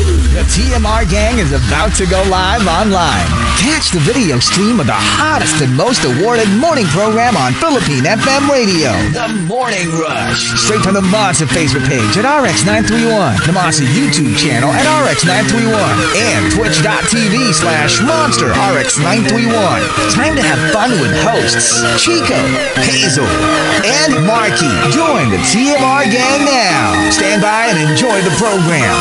The TMR gang is about to go live online. Catch the video stream of the hottest and most awarded morning program on Philippine FM radio. The Morning Rush. Straight from the Monster Facebook page at RX931, the Monster YouTube channel at RX931, and twitch.tv/Monster RX931. Time to have fun with hosts Chico, Hazel, and Markki. Join the TMR gang now. Stand by and enjoy the program.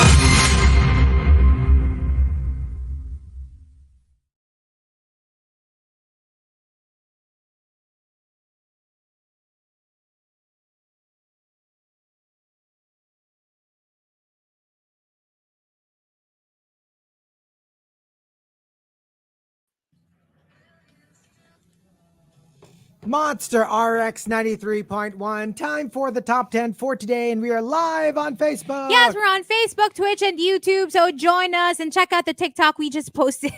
Monster RX93.1. Time for the top 10 for today, and we are live on Facebook. Yes, we're on Facebook, Twitch, and YouTube. So join us and check out the TikTok we just posted.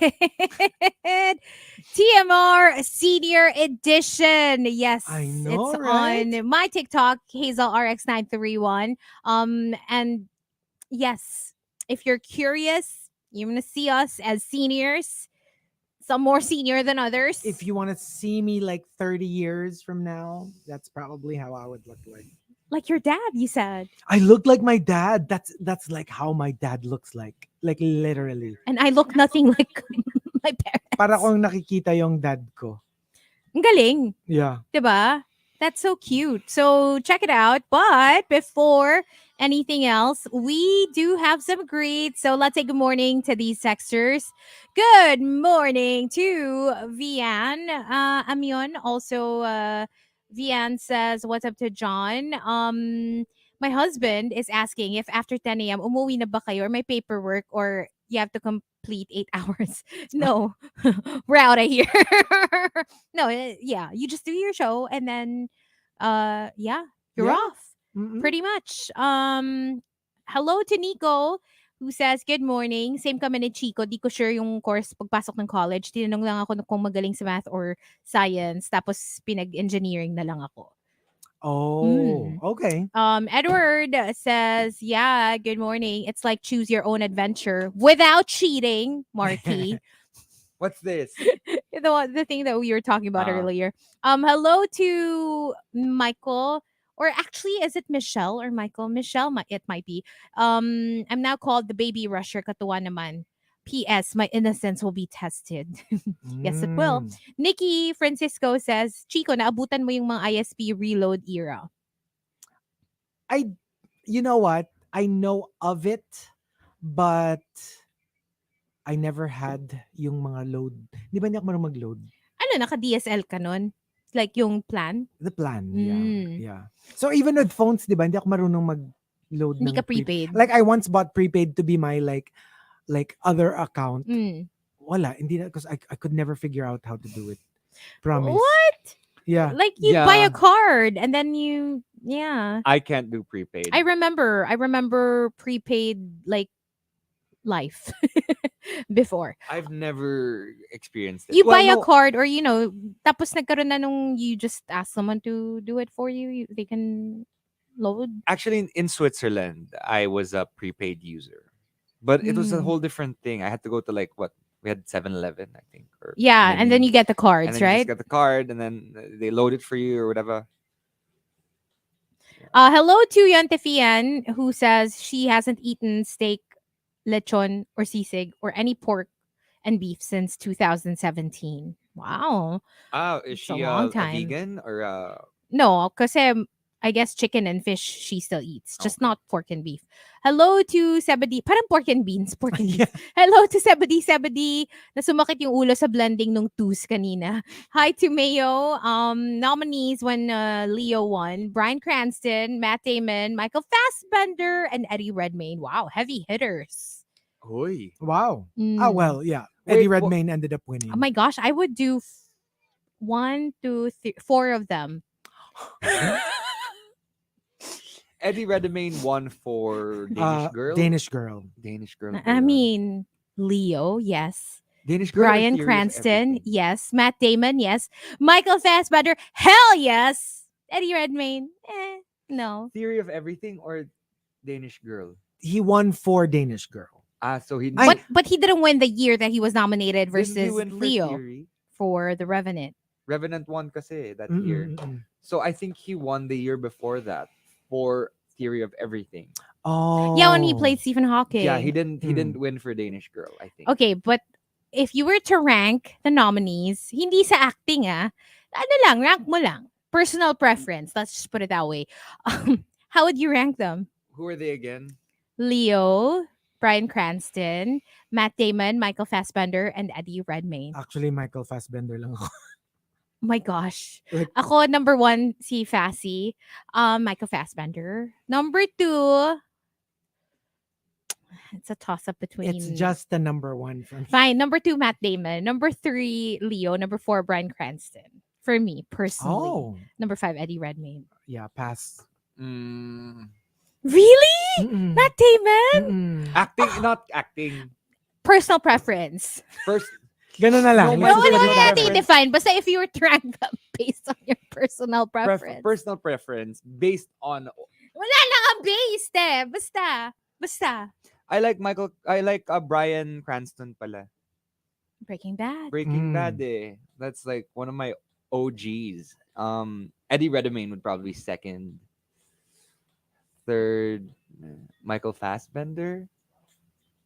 TMR Senior Edition. Yes, I know, it's right? on my TikTok, Hazel RX931. And yes, if you're curious, you're gonna see us as seniors. Some more senior than others. If you want to see me like 30 years from now, that's probably how I would look like. Like your dad, you said. I look like my dad. That's like how my dad looks like. Like literally. And I look nothing like my parents. Para kung nakikita yung dad ko. Ang galing. Yeah. Diba? That's so cute. So check it out. But before anything else, we do have some greets. So let's say good morning to these texters. Good morning to Vian. Amion also, Vian says, what's up to John? My husband is asking if after 10 a.m. umuwi na ba kayo or may paperwork or you have to complete 8 hours. No, we're out of here. No, yeah, you just do your show and then, yeah, you're Yeah. off. Mm-mm. Pretty much. Hello to Nico who says, good morning. Same kami ni Chico. Di ko sure yung course pagpasok ng college. Tinanong lang ako kung magaling sa math or science. Tapos pinag-engineering na lang ako. Oh, okay. Edward says, yeah, good morning. It's like choose your own adventure without cheating, Markki. What's this? the thing that we were talking about earlier. Hello to Michael. Or actually, is it Michelle or Michael? Michelle, it might be. I'm now called the baby rusher. Katuwa naman. P.S. My innocence will be tested. Yes, it will. Nikki Francisco says, Chico, naabutan mo yung mga ISP reload era. You know what? I know of it, but I never had yung mga load. Di ba hindi ako marunong mag-load? Ano, naka-DSL ka nun? Like yung plan? The plan, yeah. So even with phones, di ba, hindi ako marunong mag-load Hindi ng ka prepaid. Like I once bought prepaid to be my like other account. Wala, hindi na, because I could never figure out how to do it. Promise. What? Yeah. Like you buy a card and then I can't do prepaid. I remember prepaid like life before. I've never experienced it. You buy a card or tapos nagkaroon na nung you just ask someone to do it for you. They can load. Actually, in Switzerland, I was a prepaid user. But it was a whole different thing. I had to go to we had 7-Eleven, I think. Yeah, and then you get the cards, and then right? You just get the card and then they load it for you or whatever. Hello to Yantefian who says she hasn't eaten steak, lechon, or sisig, or any pork and beef since 2017. Wow. Is It's a she long a time. vegan or No, kasi I guess chicken and fish she still eats, just not pork and beef. Hello to Sebedi. Parang pork and beans. Pork and beef. Hello to Sebedi. Na sumakit yung ulo sa blending nung twos kanina. Hi to Mayo. Nominees when Leo won. Bryan Cranston, Matt Damon, Michael Fassbender, and Eddie Redmayne. Wow, heavy hitters. Oy. Wow. Mm. Oh, well, yeah. Wait, Eddie Redmayne ended up winning. Oh my gosh, I would do 1, 2, 3, 4 of them. Eddie Redmayne won for Danish Girl. Danish Girl. Danish Girl. I mean, Leo, yes. Danish Girl. Bryan Cranston, yes. Matt Damon, yes. Michael Fassbender, hell yes. Eddie Redmayne, no. Theory of Everything or Danish Girl? He won for Danish Girl. So he Ay, But he didn't win the year that he was nominated didn't he versus win for Leo Theory? for The Revenant. Revenant won kasi that mm, year. mm, mm. So I think he won the year before that for Theory of Everything. Yeah, when he Oh. played Stephen Hawking. Yeah, he didn't Mm. win for Danish Girl, I think. Okay, but if you were to rank the nominees, hindi sa acting ano lang, rank mo lang. Personal preference, let's just put it that way. How would you rank them? Who are they again? Leo, Bryan Cranston, Matt Damon, Michael Fassbender, and Eddie Redmayne. Actually, Michael Fassbender lang ako. Oh my gosh. Like- Ako, number 1, si Fassi. Michael Fassbender. Number 2, it's a toss-up between... It's just the number one for me. Fine. Number 2, Matt Damon. Number 3, Leo. Number 4, Bryan Cranston. For me, personally. Oh. Number 5, Eddie Redmayne. Yeah, pass. Mm, Really? Mm-mm. Matt Damon? Mm-mm. acting, not acting. Personal preference. First, Ganun na lang. No, No, Let's wala just na put it that natin way. i-define. Basta if you were to rank them based on your personal preference. personal preference based on. Wala na nga based Basta. I like Bryan Cranston pala. Breaking Bad. Breaking Mm. Bad eh. That's like one of my OGs. Eddie Redmayne would probably be second. Third, Michael Fassbender.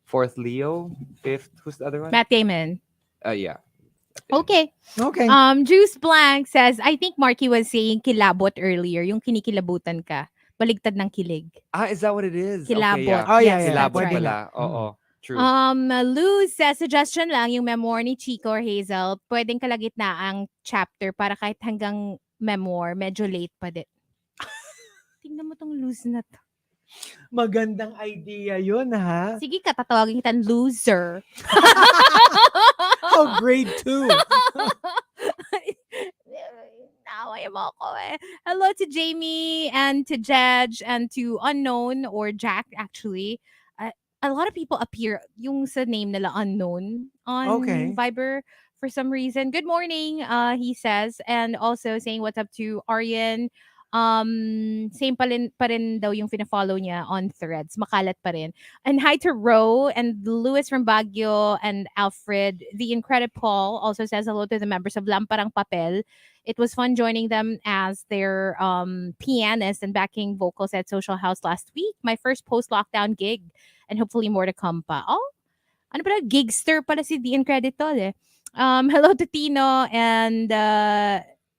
Fourth, Leo. Fifth, who's the other one? Matt Damon. Yeah. Okay. Okay. Juice Blank says, I think Markki was saying kilabot earlier. Yung kinikilabutan ka. Baligtad ng kilig. Is that what it is? Kilabot. Okay, yeah. Oh, yeah, Yes, yeah. that's Kilabot right. Pwede pala. nga. Oo. True. Luz says, suggestion lang, yung memoir ni Chico or Hazel, pwedeng kalagitnaang chapter para kahit hanggang memoir, medyo late pa din. Tingnan mo tong Luz na to. Magandang idea yun, ha? Sige ka, tatawagin kitang loser. How grade 2? Naway mo ako eh. Hello to Jamie and to Jedge and to Unknown or Jack actually. A lot of people appear yung sa name nila Unknown on Okay. Viber for some reason. Good morning, he says. And also saying what's up to Aryan. Same pa rin daw yung fina-follow niya on Threads. Makalat pa rin. And hi to Ro and Louis from Baguio and Alfred. The Incredible Paul also says hello to the members of Lamparang Papel. It was fun joining them as their pianist and backing vocals at Social House last week. My first post-lockdown gig and hopefully more to come pa. Oh, ano pala? Gigster pala si The Incredible eh. Hello to Tino and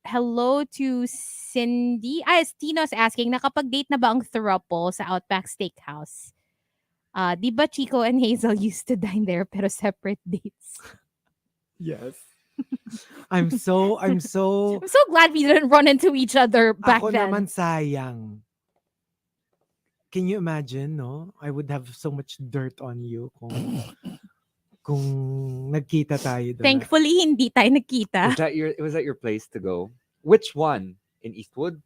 hello to Cindy. Tino's asking, nakapag-date na ba ang throuple sa Outback Steakhouse? Di ba Chico and Hazel used to dine there pero separate dates? Yes. I'm so I'm so glad we didn't run into each other back ako then. naman sayang. Can you imagine, no? I would have so much dirt on you kung nagkita tayo doon. Thankfully, hindi tayo nagkita. Was that your place to go? Which one? In Eastwood?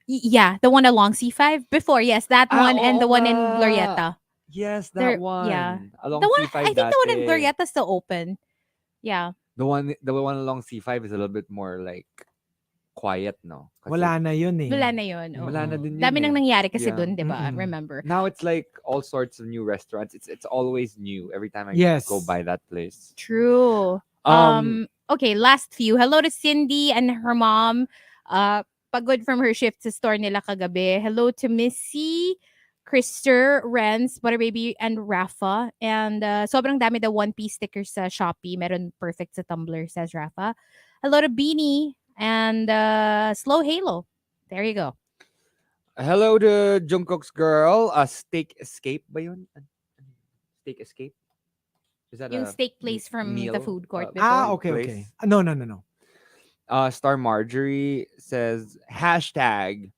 Yeah, the one along C5 before. Yes, that one and the oo one in nga. Glorieta. Yes, There- that one. yeah. Along The one, C5 I think the one in dati. Glorieta still open. Yeah. The one along C5 is a little bit more like quiet, no? Kasi Wala na yun eh. Wala na yun. Wala na oo. din yun Dami eh. nang nangyari kasi Yeah. dun, di ba? Mm-mm. Remember? Now it's like all sorts of new restaurants. It's always new every time I Yes. go by that place. True. Okay, last few. Hello to Cindy and her mom. Pagod from her shift sa store nila kagabi. Hello to Missy, Krister, Renz, Butter Baby, and Rafa. And sobrang dami the One Piece stickers sa Shopee. Meron perfect sa Tumblr, says Rafa. Hello to Beanie and Slow Halo. There you go. Hello to Jungkook's girl. Steak Escape ba yun? Steak Escape? Is that Yung a steak place from the meal? food court before. Okay, place? okay. No. Star Marjorie says hashtag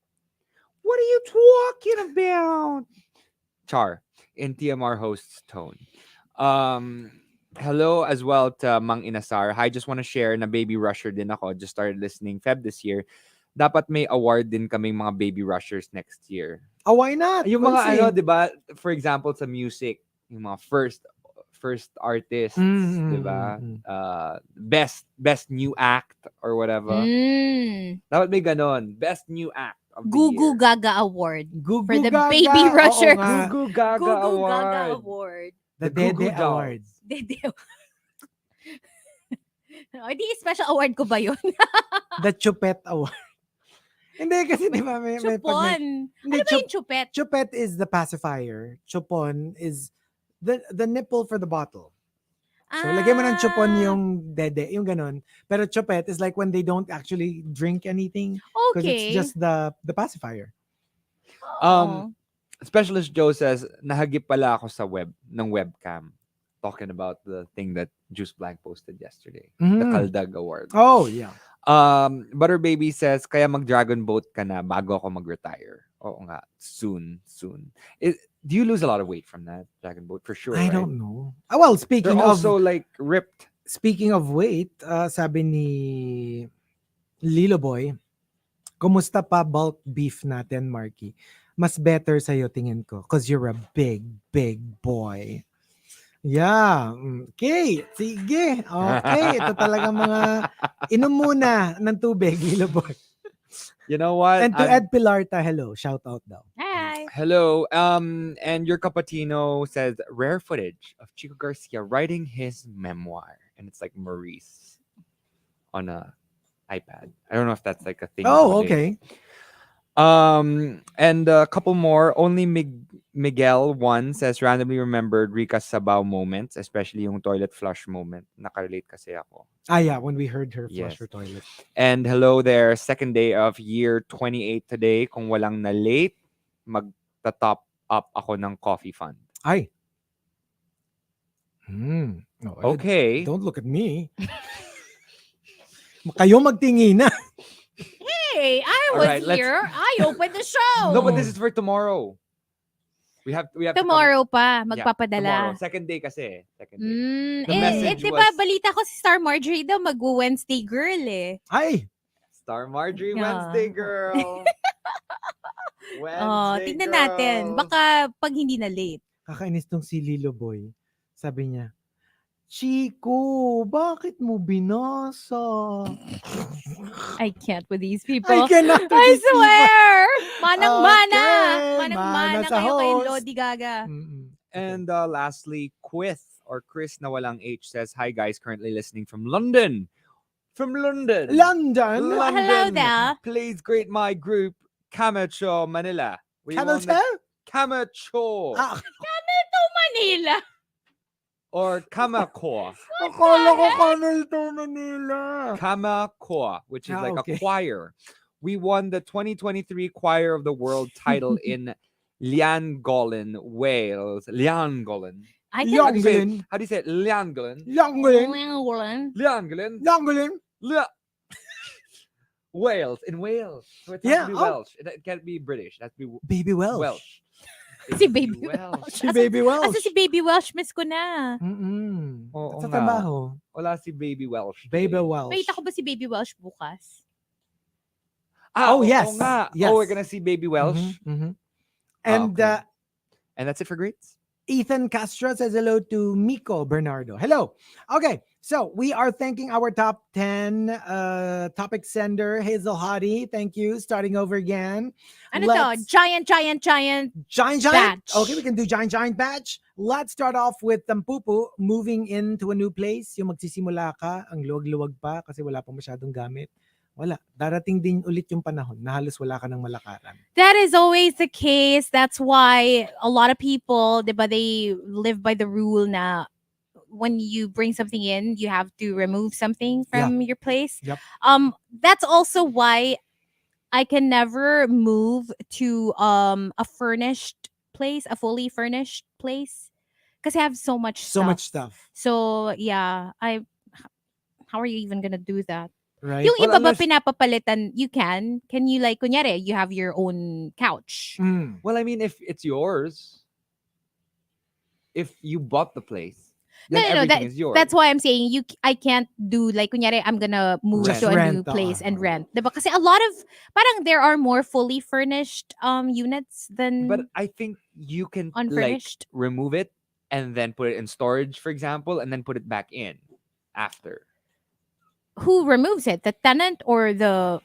what are you talking about? Char in TMR host's tone. Hello as well to Mang Inasar. Hi, just want to share na baby rusher din ako. Just started listening Feb this year. Dapat may award din kaming mga baby rushers next year. Oh, why not? Yung We'll mga see. ano, 'di ba? For example, sa music, yung mga first artists, 'di ba? Best new act or whatever. Dapat may ganon. Best new act of the Gugu year. Gaga Award. Gugu For the Gaga. baby Oo rushers. nga. Gugu Gaga Gugu Award. Gaga Award. The Goo Goo Dede Award. Dolls. O, di special award ko ba yun? The Chupet Award. Hindi kasi di ba may pag may, Chupon. hindi, Ano ba yung chupet? Chupet is the pacifier. Chupon is the nipple for the bottle. So, lagay mo ng chupon yung dede, yung ganon. Pero chupet is like when they don't actually drink anything because it's Okay. just the pacifier. Oh. Specialist Joe says, nahagip pala ako sa ng webcam. Talking about the thing that Juice Blank posted yesterday. The Kaldag Award. Oh, yeah. Butter Baby says, kaya mag-dragon boat ka na bago ako mag-retire. Oo nga, soon. Do you lose a lot of weight from that dragon boat? For sure, I right? don't know. Well, speaking They're of also like ripped. Speaking of weight, sabi ni Lilo Boy, kumusta pa bulk beef natin, Markki? Mas better sa'yo tingin ko because you're a big boy. Yeah. Okay. Sige. Okay. Ito talaga mga inom muna ng tubig, Lilo Boy. You know what? And to Ed Pilarta, hello. Shout out daw. Hi. Hello. And your Capatino says, rare footage of Chico Garcia writing his memoir. And it's like Maurice on a iPad. I don't know if that's like a thing. Oh, nowadays. okay. And a couple more. Only Miguel 1 says, randomly remembered Rika's sabaw moments, especially yung toilet flush moment. Nakarelate kasi ako. Yeah, when we heard her Yes. flush her toilet. And hello there, second day of year 28 today. Kung walang na late, magta-top up ako ng coffee fund. Ay. No, Okay. Don't look at me. Kayo magtingin na. Hey, I All was right, let's- here. I opened the show. No, but this is for tomorrow. We have to Tomorrow pa, come- Yeah, magpapadala. tomorrow. Second day kasi. Second day. The Eh, message di ba, was- balita ko si Star Marjorie daw mag-Wednesday girl eh. Ay. Star Marjorie Yeah. Wednesday girl. Wednesday Tingnan girl. natin. Baka pag hindi na late. Kakainis tong si Lilo Boy. Sabi niya, Chico, bakit mo binasa? I can't with these people. I cannot. I swear! Manang-mana! Okay, Manang-mana mana sa kayo kay host. Lodi Gaga. And lastly, Chris na walang H says, hi guys, currently listening from London. From London. London? Hello there. Please greet my group, Camacho, Manila. We won Camacho? the- Camacho. Ah, Manila. Or Kamakoa. akala ko Canalto, Manila. Kamakoa, which is like okay. a choir. We won the 2023 Choir of the World title in Llangollen, Wales. Llangollen. I Young can... Glen. How do you say it? Llangollen. Langolin. Llangollen. Langolin. Wales. In Wales. So it has Yeah, to be oh. Welsh. It can't be British. It has to be Baby Welsh. Welsh. Si Baby Welsh. Si Baby Welsh. Asa si Baby Welsh? Miss ko na. Oo Sa nga. trabaho. Wala si Baby Welsh. Baby Welsh. Wait, ako ba si Baby Welsh bukas? Oh, yes. Oo nga. Yes. Oh, we're gonna see Baby Welsh. And Okay. And that's it for greets? Ethan Castro says hello to Miko Bernardo. Hello. Okay, so we are thanking our top 10 topic sender, Hazel Hottie. Thank you. Starting over again. Ano to? Giant. Giant. Batch. Okay, we can do giant batch. Let's start off with Tampupu, moving into a new place. Yung magsisimula ka, ang luwag-luwag pa kasi wala pa masyadong gamit. Wala. Darating din ulit yung panahon na halos wala ka ng malakaran. That is always the case. That's why a lot of people, diba, they live by the rule na when you bring something in, you have to remove something from your place. Yep. That's also why I can never move to a furnished place, a fully furnished place, because I have so much stuff. So yeah, how are you even gonna do that? Right? Yung Well, iba ba unless- pinapapalitan, you can you like, kunyari, you have your own couch. Well, I mean, if it's yours, if you bought the place, No, then no, everything is yours. That's why I'm saying I can't do like, kunyari, I'm gonna move Just to a new rent, place and oo. rent. Diba? Kasi a lot of, parang there are more fully furnished units than But I think you can like unfurnished. remove it and then put it in storage, for example, and then put it back in after. Who removes it? The tenant or the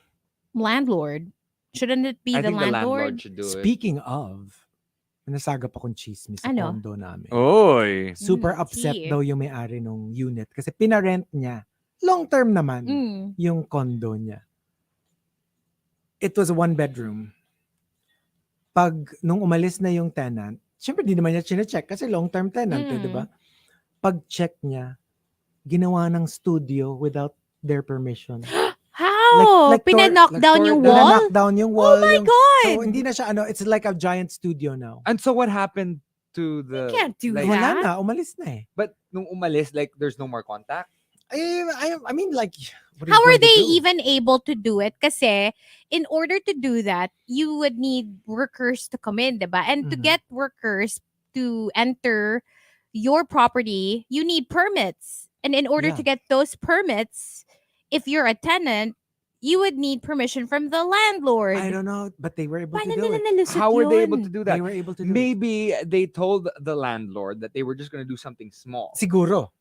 landlord? Shouldn't it be I the think the landlord landlord? should do it. Speaking of, Nasagap akong chismis sa Ano? condo namin. Oy. Super upset see. daw yung may-ari ng unit kasi pinarent niya. Long term naman yung condo niya. It was a 1-bedroom. Nung umalis na yung tenant, syempre di naman niya chine-check kasi long-term tenant, di ba? Pag-check niya, ginawa ng studio without their permission. How? Pinanock down yung wall? Knock down yung wall. Oh my God! So, hindi na siya, it's like a giant studio now. And so what happened to the... You can't do like, Wala that. na, umalis na eh. But nung umalis, like, there's no more contact? I mean, like, what How you are going to they do? even able to do it? Kasi, in order to do that, you would need workers to come in, diba? And to Mhm. get workers to enter your property, you need permits. And in order to Yeah. get those permits, if you're a tenant, you would need permission from the landlord. I don't know, but they were able Paano to do nila it. nalusot How were they able yun? to do that? They were able to do it. Maybe they told the landlord that they were just going to do something small. Siguro.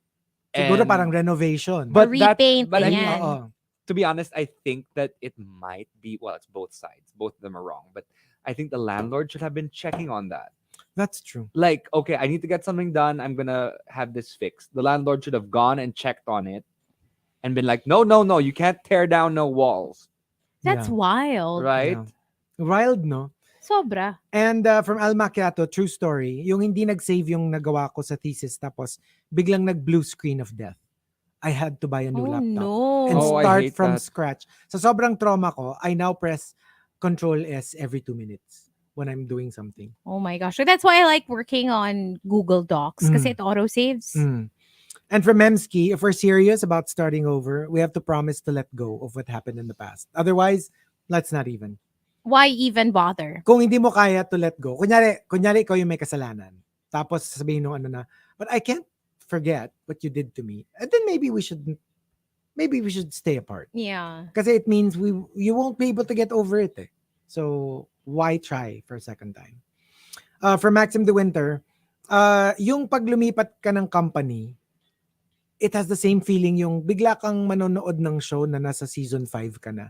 Siguro And- parang renovation. But Repaint, but I ganyan. Oo. to be honest, I think that it might be, well, it's both sides. Both of them are wrong. But I think the landlord should have been checking on that. That's true. Like, okay, I need to get something done. I'm going to have this fixed. The landlord should have gone and checked on it and been like, no, you can't tear down no walls. That's Yeah. wild. Right? Yeah. Wild, no? Sobra. And from Al Macchiato, true story, yung hindi nag-save yung nagawa ko sa thesis tapos biglang nag-blue screen of death. I had to buy a new Oh laptop no. and Oh, I start hate from that. scratch. Sa sobrang trauma ko, I now press Control S every 2 minutes when I'm doing something. Oh my gosh. So that's why I like working on Google Docs kasi it auto-saves. And from Memski, if we're serious about starting over, we have to promise to let go of what happened in the past. Otherwise, let's not even. Why even bother? Kung hindi mo kaya to let go, kunyari ikaw yung may kasalanan. Tapos sabihin nung ano na, but I can't forget what you did to me. And then maybe we should stay apart. Yeah. Kasi it means you won't be able to get over it. Eh. So why try for a second time? For Maxim De Winter, yung pag lumipat ka ng company, it has the same feeling yung bigla kang manonood ng show na nasa season 5 ka na.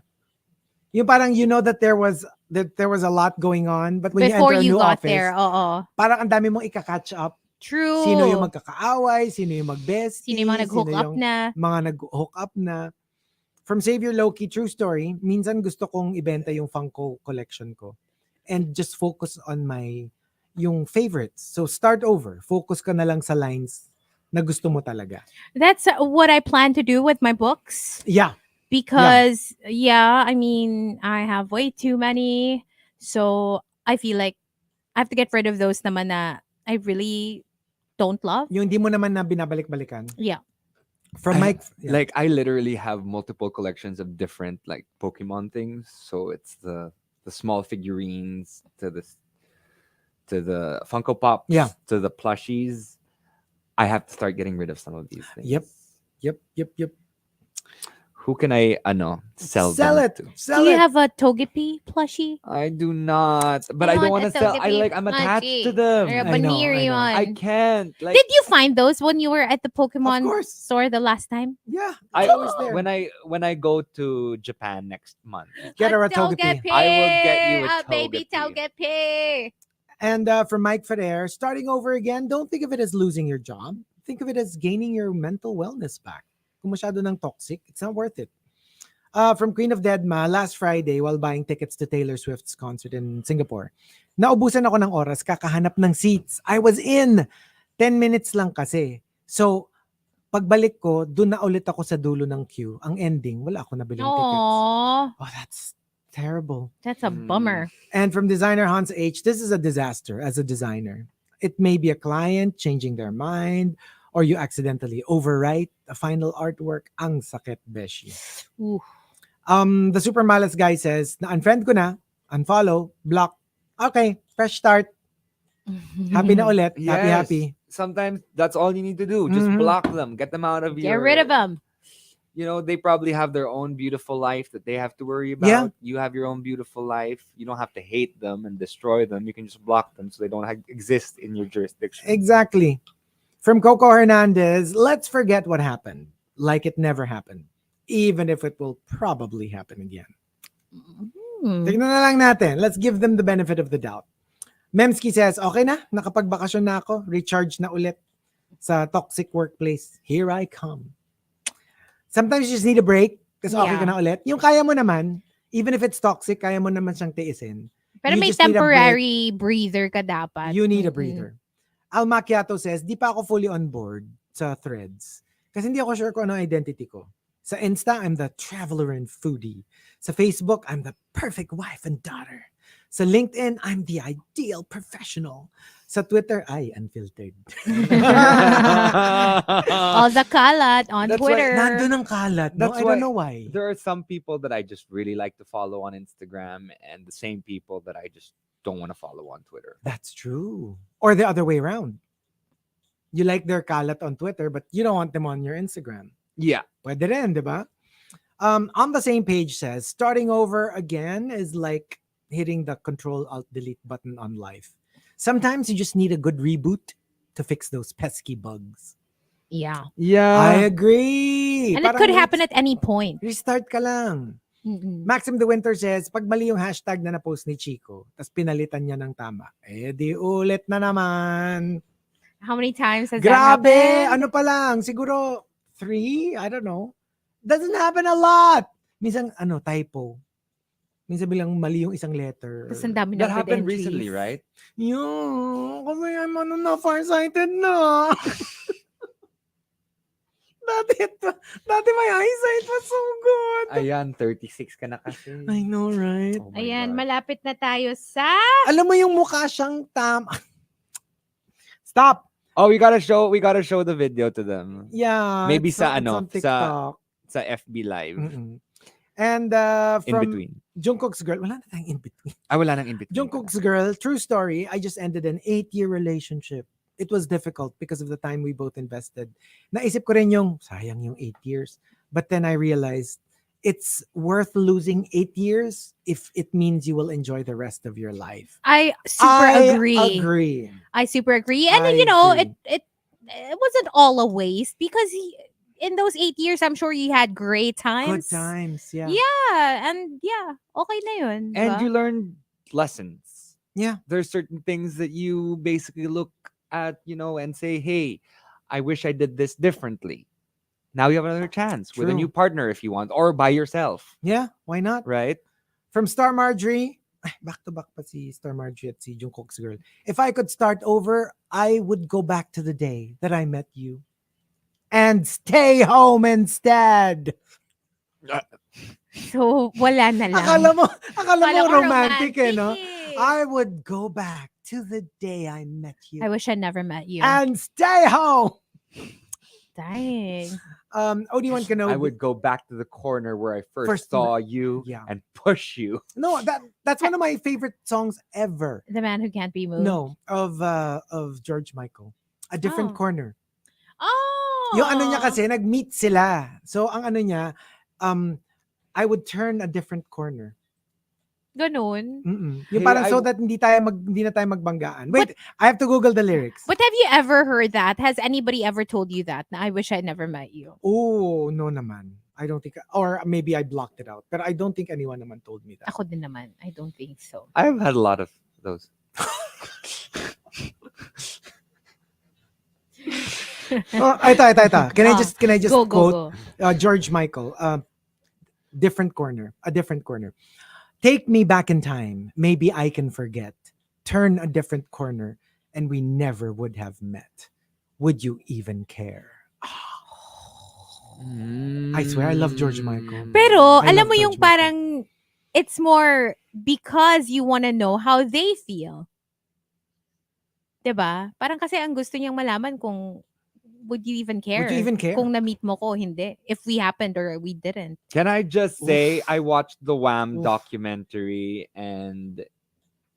Yung parang you know that there was a lot going on, but when Before you enter a you new got office, there, oo. parang ang dami mong ika-catch up. True. Sino yung magkakaaway, sino yung mag-bestie, Sino yung mga nag-hook up na. mga nag-hook up na. From Xavier Loki, true story, minsan gusto kong ibenta yung Funko collection ko and just focus on yung favorites. So start over. Focus ka na lang sa lines na gusto mo talaga. That's what I plan to do with my books. Yeah. Because, I mean, I have way too many. So, I feel like I have to get rid of those naman na I really don't love. Yung hindi mo naman na binabalik-balikan. Yeah. From Mike, Like, I literally have multiple collections of different, like, Pokemon things. So it's the small figurines to the Funko Pops, to the plushies. I have to start getting rid of some of these things. Yep. Who can I sell them it. to? Sell Do you it. have a Togepi plushie? I do not, but I don't want to sell. I'm attached to Or a them. I know, Baniri one. I can't. Like, Did you find those when you were at the Pokemon course. store the last time? Yeah. I It's always there. when I go to Japan next month. Get her a Togepi. I will get you a baby Togepi. And from Mike Ferrer, starting over again, don't think of it as losing your job. Think of it as gaining your mental wellness back. Kung masyado ng toxic, it's not worth it. From Queen of Deadma, last Friday, while buying tickets to Taylor Swift's concert in Singapore, naubusan ako ng oras kakahanap ng seats. I was in. 10 minutes lang kasi. So, pagbalik ko, dun na ulit ako sa dulo ng queue. Ang ending, wala ako nabiling tickets. Aww, Oh, that's terrible. that's a bummer. And from designer Hans H, this is a disaster as a designer. It may be a client changing their mind, or you accidentally overwrite the final artwork. Ang sakit, beshi. Ooh. The super malas guy says, na-unfriend ko na, unfollow, block. Okay, fresh start. Happy na ulit. Yes. Happy. Sometimes that's all you need to do. Just Mhm. block them. Get them out of Get your. rid of them. You know, they probably have their own beautiful life that they have to worry about. Yeah. You have your own beautiful life. You don't have to hate them and destroy them. You can just block them so they don't exist in your jurisdiction. Exactly. From Coco Hernandez, let's forget what happened. Like it never happened. Even if it will probably happen again. Hmm. Tignan na lang natin. Let's give them the benefit of the doubt. Memski says, okay na, nakapagbakasyon na ako, recharge na ulit sa toxic workplace. Here I come. Sometimes you just need a break, kasi okay ka Yeah. na ulit. Yung kaya mo naman, even if it's toxic, kaya mo naman siyang tiisin. Pero You may just need a break. temporary breather ka dapat. You need a breather. Al Macchiato says, di pa ako fully on board sa threads. Kasi hindi ako sure kung ano identity ko. Sa Insta, I'm the traveler and foodie. Sa Facebook, I'm the perfect wife and daughter. Sa LinkedIn, I'm the ideal professional. Sa Twitter, ay, unfiltered. All the kalat on That's why- Twitter. Nandun ang kalat. No? That's I don't know why. There are some people that I just really like to follow on Instagram, and the same people that I just don't want to follow on Twitter. That's true. Or the other way around. You like their kalat on Twitter, but you don't want them on your Instagram. Yeah. Pwede rin, di ba? On the same page says, starting over again is like hitting the Control-Alt-Delete button on life. Sometimes you just need a good reboot to fix those pesky bugs. Yeah. I agree. And it could happen at any point. Restart ka lang. Mm-mm. Maxim the Winter says, pag mali yung hashtag na na-post ni Chico, tapos pinalitan niya ng tama, di ulit na naman. How many times has that Grabe! happened? Ano pa lang? Siguro 3? I don't know. Doesn't happen a lot. Minsan, typo. Minsan bilang mali yung isang letter. Tapos ang dami That ng happened good entries. recently, right? Yung, kasi I'm na farsighted na. dati my eyesight was so good. Ayan, 36 ka na kasi. I know, right? Oh my Ayan, God. malapit na tayo sa... Alam mo yung mukha siyang Stop. Oh, we gotta show the video to them. Yeah. Maybe it's sa on- it's ano, on TikTok. Sa FB Live. Mm-mm. And In from between. Jungkook's girl, wala na tayong in between. Wala nang in between. Jungkook's girl, true story, I just ended an 8-year relationship. It was difficult because of the time we both invested. Naisip ko rin yung, sayang yung 8 years. But then I realized, it's worth losing 8 years if it means you will enjoy the rest of your life. I super agree. Agree. I super agree. And I you know, agree. it wasn't all a waste because in those 8 years, I'm sure you had great times. Good times, yeah. Yeah, and yeah, okay na yun. And diba? you learn lessons. Yeah. There's certain things that you basically look at, and say, hey, I wish I did this differently. Now you have another chance with a True. new partner if you want, or by yourself, Yeah, why not? right? From Star Marjorie, back to back pa si Star Marjorie at si Jungkook's girl. If I could start over, I would go back to the day that I met you and stay home instead. So, wala na lang. Akala mo Akala ko romantic eh, no? eh. I would go back to the day I met you I wish I never met you. and stay home. Dang. OD1 Kenobi. I would go back to the corner where I first First saw you yeah. and push you. No, that's one of my favorite songs ever. The man who can't be moved. No, of George Michael. A Different Oh. Corner. Oh. Yung ano niya kasi, nag-meet sila. So, ang ano niya, I would turn a different corner. Ganun. Yung Hey, parang I- so that hindi na tayo magbanggaan. Wait, I have to Google the lyrics. But have you ever heard that? Has anybody ever told you that? Na, I wish I never met you. Oh, no naman. I don't think, or maybe I blocked it out. But I don't think anyone naman told me that. Ako din naman. I don't think so. I've had a lot of those. Oh, ito. Can I just Go, quote go. George Michael? Different corner. A different corner. Take me back in time. Maybe I can forget. Turn a different corner, and we never would have met. Would you even care? I swear, I love George Michael. Pero, I alam love mo yung George Michael. parang, it's more because you want to know how they feel. 'Di ba? Parang kasi ang gusto niyang malaman kung would you even care? Would you even care? Kung na-meet mo ko, hindi. If we happened or we didn't. Can I just say, Oof. I watched the Wham Oof. documentary and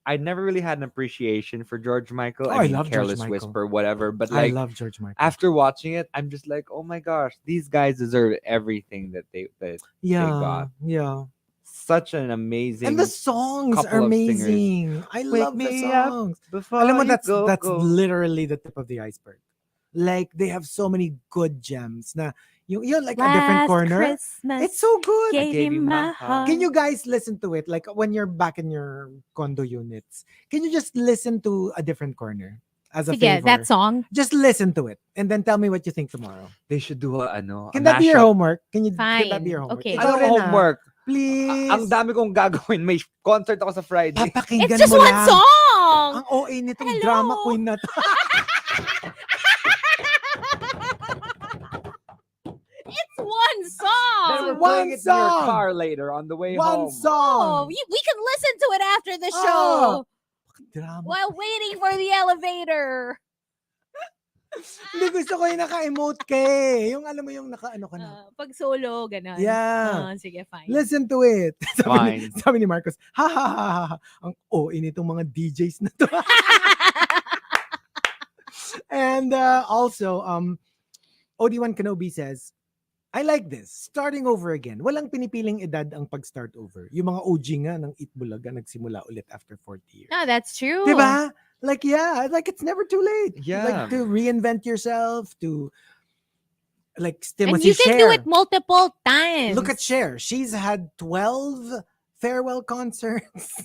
I never really had an appreciation for George Michael. Oh, I mean, love George Careless Michael. Whisper, whatever. But I like, love George Michael. after watching it, I'm just like, oh my gosh, these guys deserve everything that they got. Yeah. Such an amazing. And the songs couple are of singers. amazing. I Wake love the me up songs. before Alam mo, you that's go. literally the tip of the iceberg. Like, they have so many good gems na Yung like a different Last corner. Christmas, It's so good. gave you my heart. Can you guys listen to it? Like when you're back in your condo units, can you just listen to a different corner as a Sige, favor? that song. Just listen to it and then tell me what you think tomorrow. They should do a Can that be your mashup. homework? Can that be your Fine. homework? Okay. Ikaw Anong rin, homework? Please. Ang dami kong gagawin. May concert ako sa Friday. Papakinggan It's just mo one lang. song. Ang OA nitong Hello. drama queen na to. It's one song. Then we're One playing it in your song. car later on the way One home. Oh, song. we can listen to it after the Oh. show Drama. while waiting for the elevator. Hindi, gusto ko yung naka-emote ka eh. Yung alam mo yung naka-ano ka na. Pag solo, ganun. Yeah. Sige, fine. Listen to it. Fine. Sabi ni Marcos, ha ha ha ha ha. Ang OA nitong mga DJs na to. And also, OD1 Kenobi says, I like this. Starting over again. Walang pinipiling edad ang pag-start over. Yung mga OG nga ng Itbulaga nagsimula ulit after 40 years. No, that's true. Diba? Like, yeah, like it's never too late. Yeah. Like to reinvent yourself, to like And you can do it multiple times. Look at Cher. She's had 12 farewell concerts.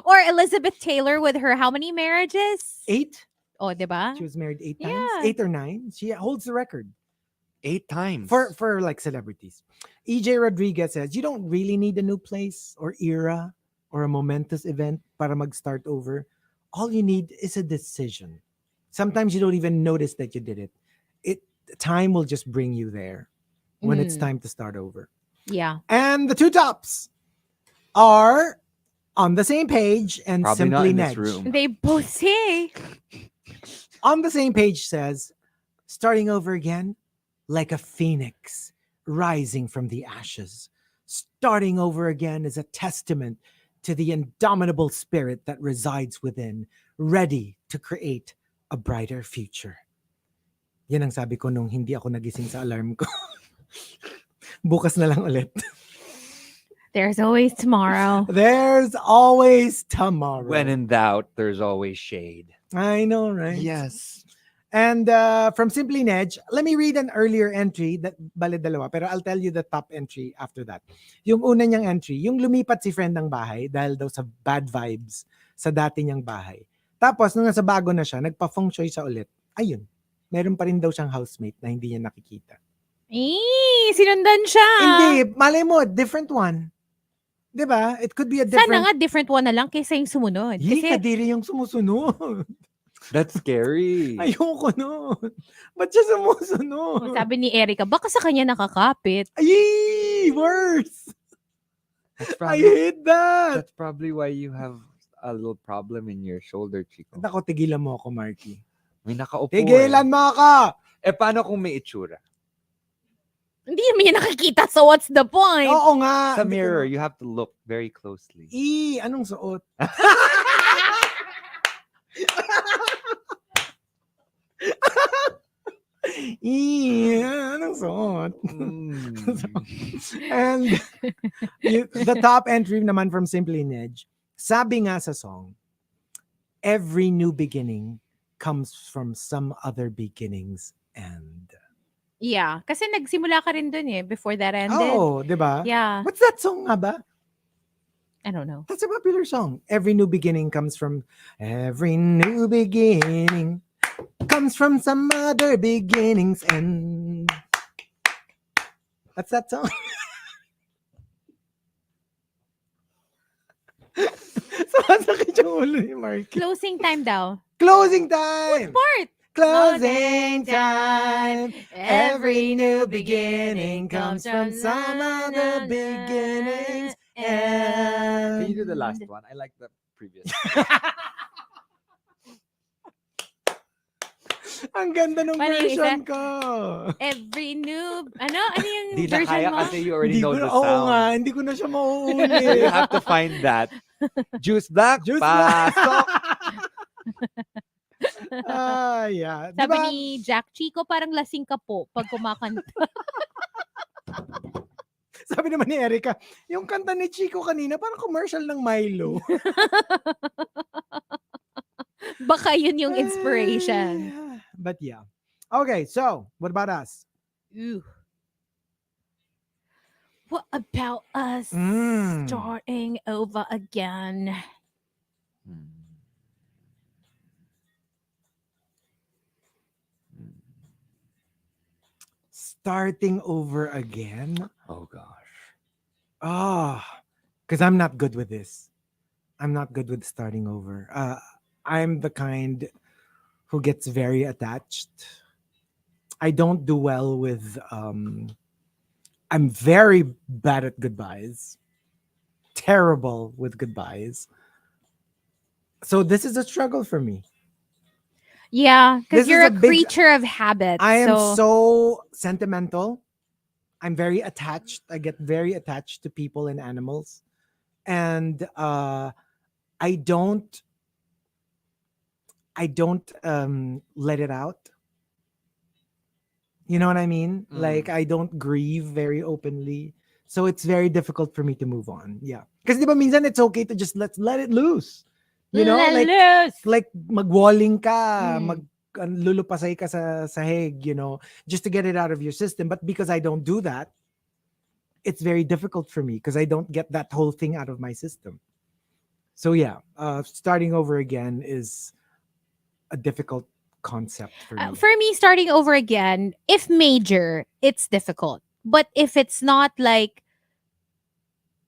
Or Elizabeth Taylor with her how many marriages? 8. Oh, diba? She was married 8 times. Yeah. 8 or 9. She holds the record 8 times. for like celebrities. EJ Rodriguez says, you don't really need a new place or era or a momentous event para mag-start over. All you need is a decision. Sometimes you don't even notice that you did it. Time will just bring you there when it's time to start over. Yeah. And the two tops are on the same page and Probably not simply in this Nedge. room. They both say. On the same page says, starting over again like a phoenix rising from the ashes. Starting over again is a testament to the indomitable spirit that resides within, ready to create a brighter future. Yan ang sabi ko nung hindi ako nagising sa alarm ko. Bukas na lang ulit. There's always tomorrow. There's always tomorrow. When in doubt, there's always shade. I know, right? Yes. And from Simply Nedge, let me read an earlier entry that bale dalawa, pero I'll tell you the top entry after that. Yung una niyang entry, yung lumipat si friend ng bahay dahil daw sa bad vibes sa dati niyang bahay. Tapos nung nasa bago na siya, nagpa-feng shui siya ulit. Ayun, meron pa rin daw siyang housemate na hindi niya nakikita. Sinundan siya. Hindi, malay mo, different one. 'Di ba? It could be a different. Sana nga different one na lang kaysa yung sumunod. Kasi Kadiri yung sumusunod. That's scary. Ayoko nun. Ba't siya sumusunod? sabi ni Erica, baka sa kanya nakakapit. Ay, worse. That's I probably, hate that. that's probably why you have a little problem in your shoulder, Chico. Nako, tigilan mo ako, Markki. May nakaupo. Tigilan mo ako! Paano kung may itsura? Hindi naman niya nakikita, so what's the point? Oo nga. Sa mirror, you have to look very closely. Anong suot? Anong suot? And the top entry naman from Simply Nedge, sabi nga sa song, every new beginning comes from some other beginning's end. Yeah, kasi nagsimula ka rin dun before that ended. Oh, di ba? Yeah, What's that song nga ba? I don't know. That's a popular song. Every new beginning comes from some other beginning's end. That's that song. Sumasakit yung ulo ni Markki. Closing time daw. Closing time! Part! Closing time. Every new beginning comes from some other beginning's Can you do end. the last one? I like the previous. Ang ganda ng Paano yung version isa? ko. Every new, ano yung Di na version kaya mo? kasi you already know the Oo sound. nga, hindi ko na siya You mauuli. have to find that. Juice black, Juice pasok. Yeah. Sabi Diba? ni Jack, Chico, parang lasing ka po pag kumakanta. Sabi naman ni Erica, yung kanta ni Chico kanina, parang commercial ng Milo. Baka yun yung inspiration. But yeah. Okay, so what about us? Ooh. What about us Mm. starting over again? Hmm. Starting over again? Oh gosh. Oh, because I'm not good with this. I'm not good with starting over. I'm the kind who gets very attached. I don't do well with. I'm very bad at goodbyes. Terrible with goodbyes. So this is a struggle for me. Yeah, because This is you're a a big. creature of habit. I am So so sentimental. I'm very attached. I get very attached to people and animals, and I don't. I don't let it out. You know what I mean? Like I don't grieve very openly. So it's very difficult for me to move on. Yeah. Because di ba minsan it's okay to just let it loose. You know, let like loose. magwalling ka, Mm. lulupasay ka sa sahig, you know, just to get it out of your system. But because I don't do that, it's very difficult for me because I don't get that whole thing out of my system. So yeah, starting over again is a difficult concept for me. For me, starting over again, if major, it's difficult. But if it's not like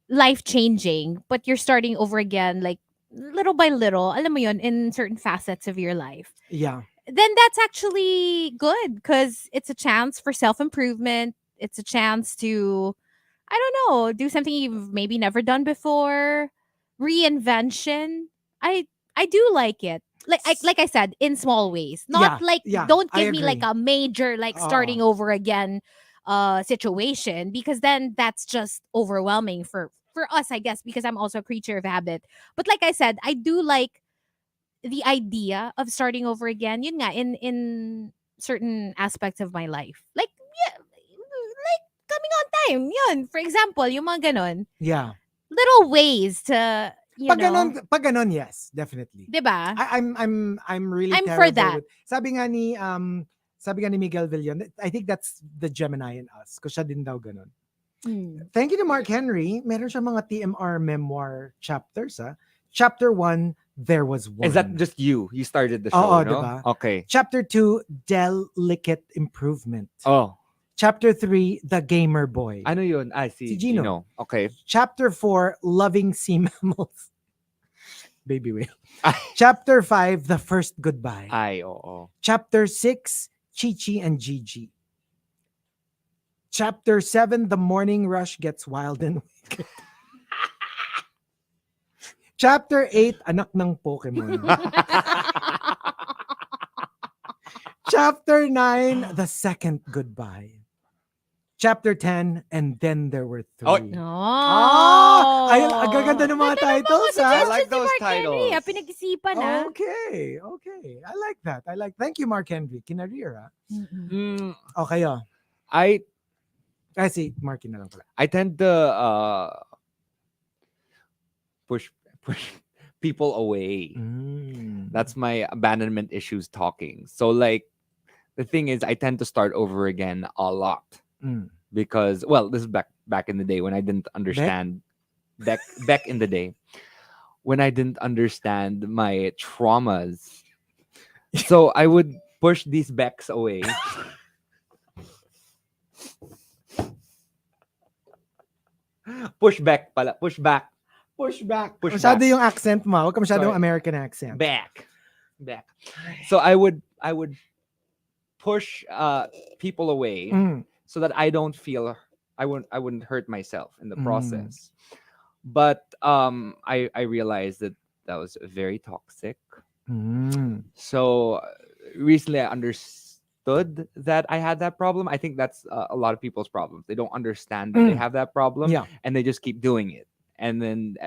life changing, but you're starting over again, like little by little, alam mo yun, in certain facets of your life, Yeah. then that's actually good because it's a chance for self improvement. It's a chance to, I don't know, do something you've maybe never done before. Reinvention. I I do like it. Like I said, in small ways. Not Yeah, like yeah, don't I give me like agree. a major like Oo. starting over again situation because then that's just overwhelming for us, I guess, because I'm also a creature of habit. But like I said, I do like the idea of starting over again. Yun nga, in certain aspects of my life. Like yeah, like coming on time. Yun. For example, yung mga ganon. Yeah. Little ways to, Pag ganon, yes, definitely. 'di ba? I'm really I'm for terrible that. with sabi nga ni Miguel Villan, I think that's the Gemini in us because siya din daw ganon. Mm. Thank you to Mark Henry. Meron siya mga TMR memoir chapters, ha? Chapter 1, there was one. Is that just you? You started the Oo, show, no? diba? Okay. Chapter 2, delicate improvement. Oh, Chapter 3, the gamer boy. ano yun? I Si see. Gino. Gino. Okay. Chapter 4, loving sea mammals. Baby whale. Ay, Chapter 5, the first goodbye. oo. Chapter 6, Chi-Chi and Gigi. Chapter 7, the morning rush gets wild and wicked. Chapter 8, anak ng Pokemon. Chapter 9, the second goodbye. Chapter 10, and then there were 3. Oh. Oh. Ayun, ang gaganda ng mga titles, ha? I like those titles. Pinag-isipan, ha? Okay. I like that. Thank you, Mark Henry. Kinarir, ha? Mm-mm. Okay, oh. I Si Marky na lang pala. I tend to push people away. That's my abandonment issues talking. So like the thing is I tend to start over again a lot. Because well, this is back in the day when I didn't understand back in the day when I didn't understand my traumas. So I would push these Becks away. Push back. Masyado yung accent mo. Huwag ka masyadong Sorry. American accent. Back. So I would push people away so that I don't feel I wouldn't hurt myself in the process. But I realized that was very toxic. So recently I understood that I had that problem. I think that's a lot of people's problems. They don't understand that they have that problem, and they just keep doing it, and then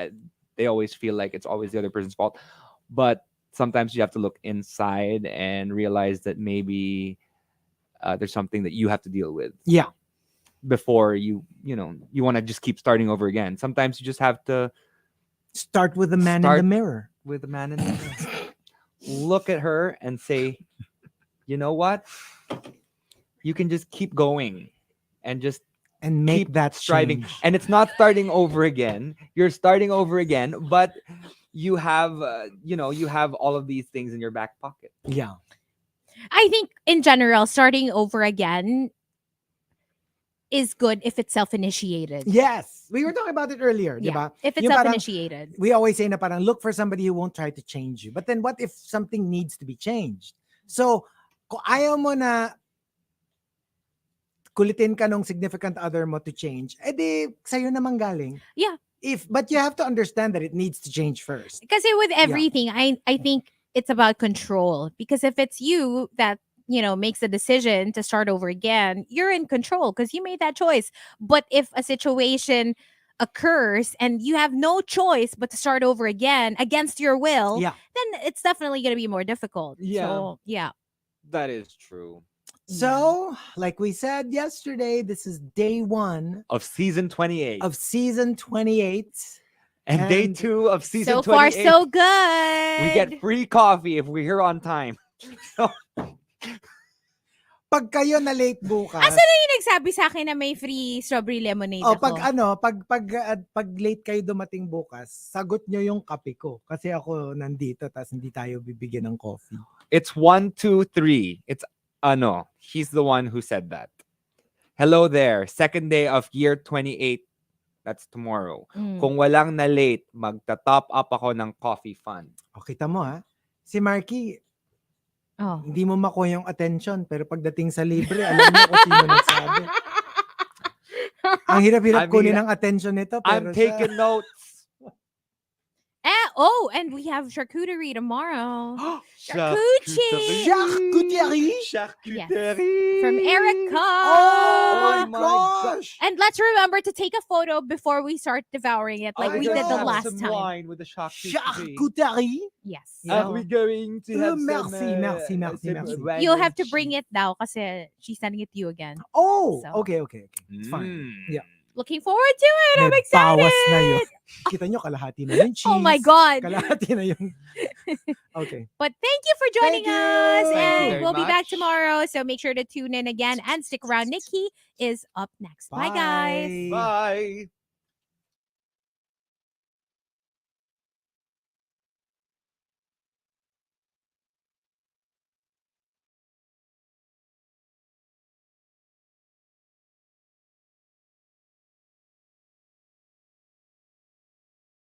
they always feel like it's always the other person's fault. But sometimes you have to look inside and realize that maybe there's something that you have to deal with. Yeah. Before you want to just keep starting over again. Sometimes you just have to start with the man in the mirror. With the man in the mirror. Look at her and say, you know what? you can just keep going and just And make keep that striving. change. And it's not starting over again. You're starting over again, but you have, you have all of these things in your back pocket. Yeah. I think in general, starting over again is good if it's self-initiated. Yes. We were talking about it earlier, Yeah, diba? if it's Yung parang, self-initiated. we always say na parang look for somebody who won't try to change you. But then what if something needs to be changed? So, kung ayaw mo na kulitin ka nung significant other mo to change, edi sa'yo naman galing. Yeah. But you have to understand that it needs to change first. Because with everything, I think it's about control. Because if it's you that makes a decision to start over again, you're in control because you made that choice. But if a situation occurs and you have no choice but to start over again against your will, Yeah. then it's definitely going to be more difficult. Yeah. So, yeah. That is true. So, like we said yesterday, this is day 1 Of season 28. of season 28. and day and 2 of season So 28. far, so good. We get free coffee if we're here on time. Pag kayo na late bukas, Asa na yung nagsabi sa akin na may free strawberry lemonade ako? pag late kayo dumating bukas, sagot nyo yung kape ko. Kasi ako nandito, tas hindi tayo bibigyan ng coffee. It's 1, 2, 3. It's he's the one who said that. Hello there. Second day of year 28. That's tomorrow. Kung walang na late, magta-top up ako ng coffee fund. O, kita mo ha. Si Markki, Oh. hindi mo makuha yung attention, pero pagdating sa libre, alam mo kung sino nagsabi. Ang hirap-hirap kunin ang attention nito. Pero I'm taking notes. And we have charcuterie tomorrow. Charcuterie. Charcuterie? Charcuterie. From Erica. Oh my God. gosh! And let's remember to take a photo before we start devouring it, like I we did the know. last some time. wine with the charcuterie. Charcuterie? Yes. Are we going to have merci. You'll have to bring it now kasi she's sending it to you again. Oh, So. okay. It's fine. Yeah. Looking forward to it. I'm May excited. bawas na yun. Kita nyo, kalahati na yung cheese. Oh my God. Kalahati na yung... Okay. But thank you for joining Thank you. us. Thank you And very we'll be back much. tomorrow. So make sure to tune in again and stick around. Nikki is up next. Bye guys. Bye.